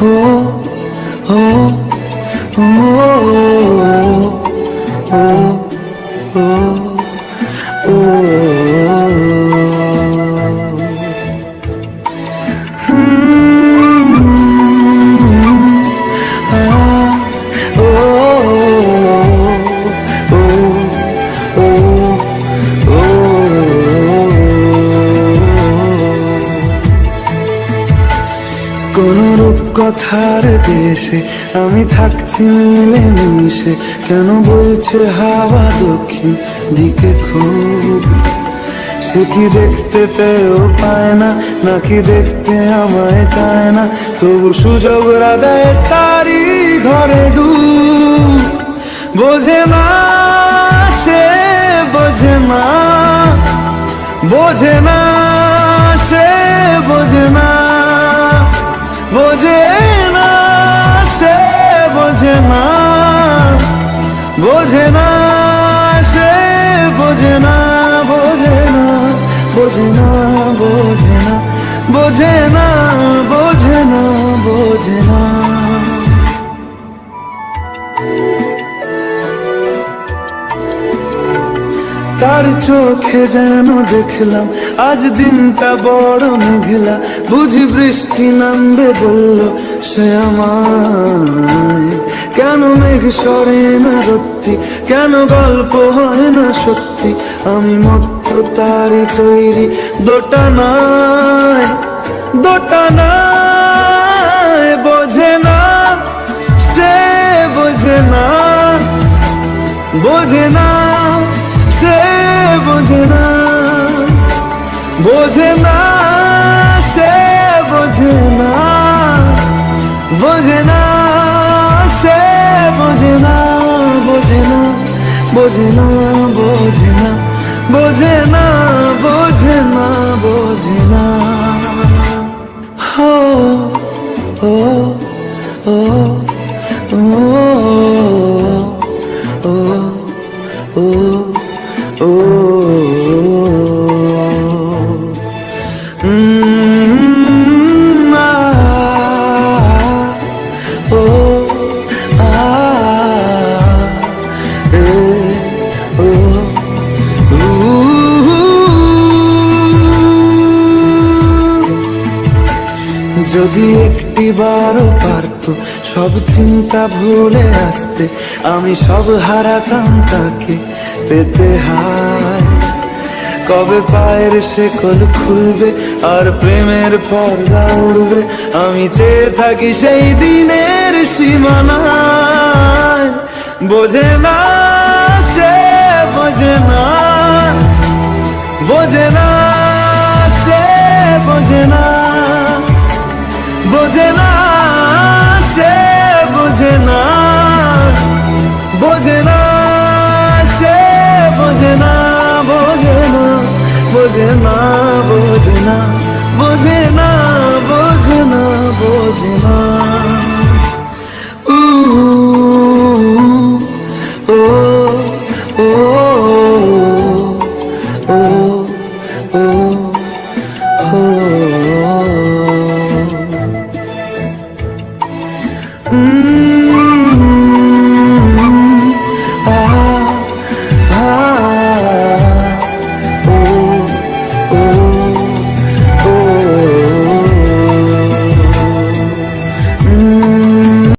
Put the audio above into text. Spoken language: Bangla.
ও কোন রূপকথার দেশে আমি থাকছি মিলে মিশে, কেন বইছে হাওয়া দক্ষিণ দিকে খুব? সে কি দেখতে পেয়েও পায় না, নাকি দেখতে আমায় চায় না? তবু সুযোগ রাধায় তারি ঘরে ডুব। বোঝে না সে, বোঝে না, বোঝে না সে, বোঝে না, বোঝে না সে, বোঝে না, বোঝে না সে, বোঝে না, বোঝে না, বোঝে না, বোঝে না, বোঝে না, বোঝে না, বোঝে না। তার চোখে যেন দেখলাম আজ দিনটা বড় মেঘলা, বুঝি বৃষ্টি নামবে বলল সে আমায়। কেন মেঘ সরে না রত্তি, কেন গল্প হয় না সত্যি? আমি মত্ত তারি তৈরি দোটানায়, দোটানায়। বোঝে না সে, বোঝে না, বোঝে না সে, বোঝে না, বোঝে না সে, বোঝে না, বোঝে না সে, বোঝে না, বোঝে না, বোঝে না, বোঝে না, বোঝে না, বোঝে না, বোঝে না। ও ও ও ও ও ও যদি একটিবারও পারতো সব চিন্তা ভুলে আসতে, আমি সব হারাতাম তাকে পেতে হায়। কবে পায়ের শেকল খুলবে আর প্রেমের পর্দা উড়বে, আমি চেয়ে থাকি সেই দিনের সীমানায়। বোঝে না সে, বোঝে না, বোঝে না সে, বোঝে না, বোঝে না সে, বোঝে না, বোঝে না সে, বোঝে না, বোঝে না, বোঝে না, বোঝে না, বোঝে না,